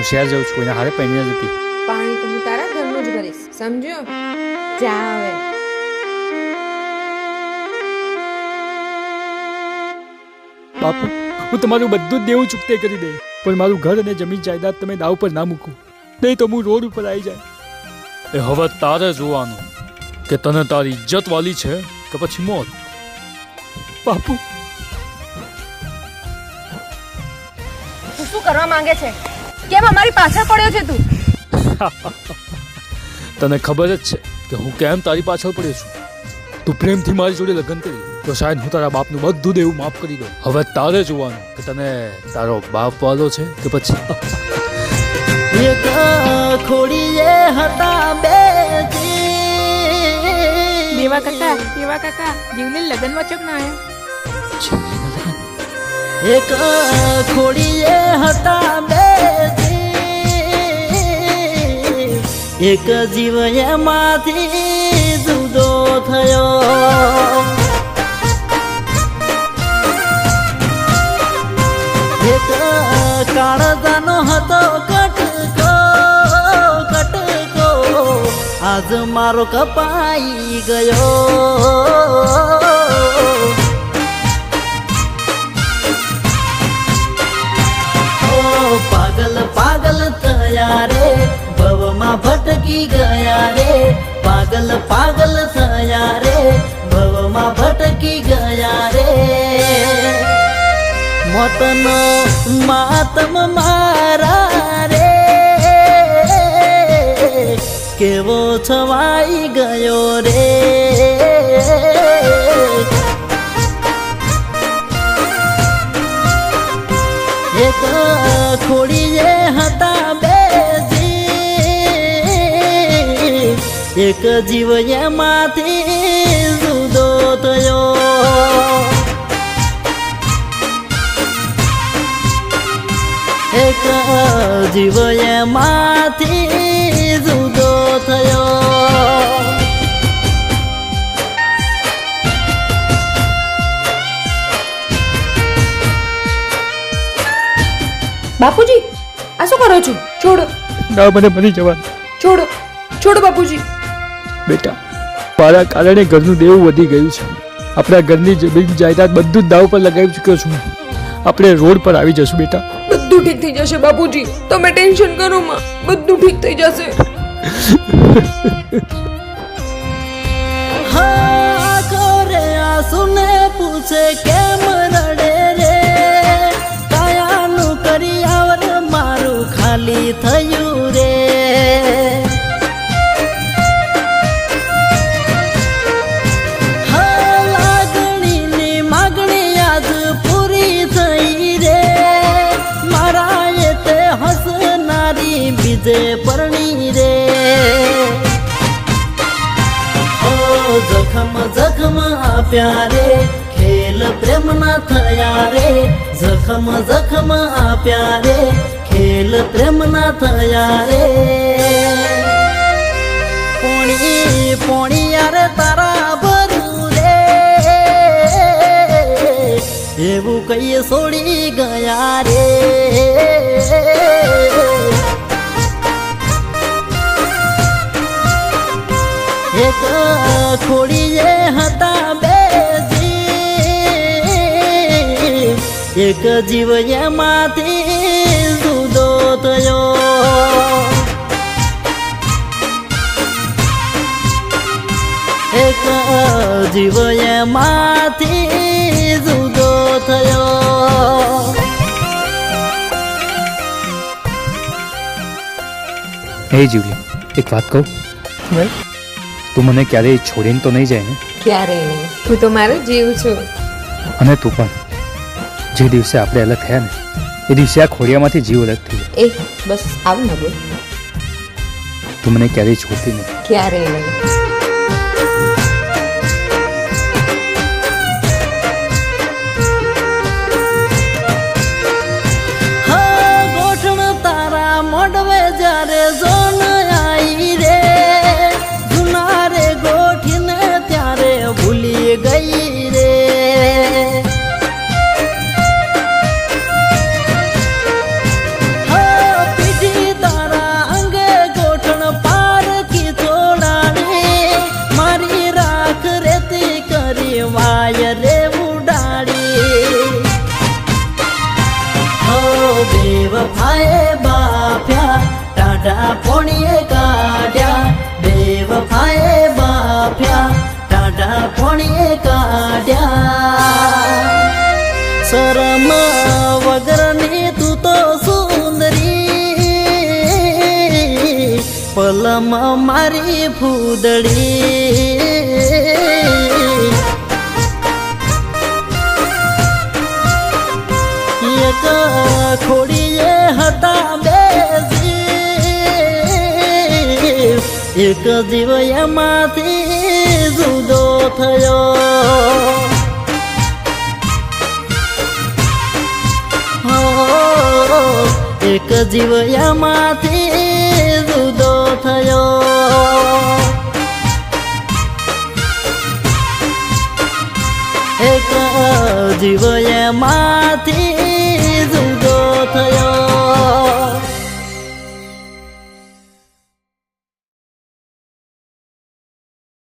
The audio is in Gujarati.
હું શહેર જાઉં છું, એના હારે પૈણી જતી. પાણી તો હું તારા ઘરનું જ ભરીશ, સમજ્યો? જા હવે. બાપુ, હું તમારું બધું જ દેવું ચૂકતે કરી દે, પણ મારું ઘર અને જમીન જાયદાદ તમે દાવ પર ના મૂકો, નહીં તો હું રોડ ઉપર આવી જાય. એ હવે તારે જોવાનું કે તને તારી ઇજ્જત વાલી છે કે પછી મોત. બાપુ, તું શું કરવા માંગે છે? કેમ અમારી પાછળ પડ્યો છે તું? તને ખબર જ છે કે હું કેમ તારી પાછળ પડ્યો છું. તું પ્રેમથી મારી જોડે લગ્ન કરી તો શાયદ હું તારા બાપનું બધું દેવું માફ કરી દઉં. હવે તારે જોવાનું કે તને તારો બાપ વાલો છે કે પછી. એક ખોડીએ હતા બે દેવા કાકા જીવને લગન વચક ના આયા. એક ખોડીએ હતા બે એક જીવ એમાંથી જુદો થયો. એક કાળજાનો હતો કટકો આજ મારો કપાઈ ગયો. પાગલ પાગલ થયા રે ભવમાં ભટકી ગયા રે. પાગલ પાગલ થયા રે ભવમાં ભટકી ગયા રે. મોતનો માતમ મારા રે કેવો છવાઈ ગયો રે. એક ખોડીએ હતા બે એક જીવ એમાંથી જુદો થયો. એક જીવ એમાંથી જુદો થયો. બાપુજી, આ શું કરો છો? છોડો. ના, મને મરી જવા. છોડો બાપુજી. બેટા, મારા કારણે ઘરનું દેવું વધી ગયું છે. આપણા ઘરની જમીન જાયદાદ બધું જ દાવ પર લગાવી ચૂક્યો છું. આપણે રોડ પર આવી જશું બેટા. બધું ઠીક થઈ જશે બાપુજી, તમે ટેન્શન કરો માં, બધું ઠીક થઈ જશે. હા કરે આસુને પૂછે કેમ રડે રે. કાયાનું કરી આવર મારું ખાલી થયું રે. હા લાગણીની માગણી આજ પૂરી થઈ રે. મારા એ તે હસનારી બીજે પરણી રે. જખમ જખમ આપ્યા રે ખેલ પ્રેમ ના થયા રે. જખમ જખમ આપ્યા રે ખેલ પ્રેમ ના થયા રે. પોણી પોણી યાર તારા ભરું રે એવું કઈ છોડી ગયા રે. એક ખોડીએ હતા બે એક જીવ એમાંથી જુદો થયો. એક જીવ એમાંથી જુદો થયો. હે જીવલી, એક વાત કહું? તું મને ક્યારેય છોડીને તો નહીં જાય ને? ક્યારેય નહીં, તું તો મારો જીવ છો. અને તું પણ. જે દિવસે આપણે અલગ થયા ને એ દિવસે આ ખોડિયામાંથી જીવ અલગ થઈ ગયો. એ બસ આવું ન બોલ. તું મને ક્યારેય છોડતી નહીં. ક્યારેય નહીં. હા ગોઠણ તારા મોઢવે જ્યારે જોન આવી રે. જુના રે ગોઠીને ત્યારે ભૂલી ગઈ રે. હા પીઠી પોણીએ કાઢ્યા બેવફાએ બાફ્યા ટાઢા પોણીએ કાઢ્યા શરમ વગરની તું તો સુંદરી પલમ મારી ફૂદડી એક ખોડીએ હતા બેસી એક જીવ એમાંથી જુદો થયો એક જીવ એમાંથી જુદો થયો એક જીવ એમાં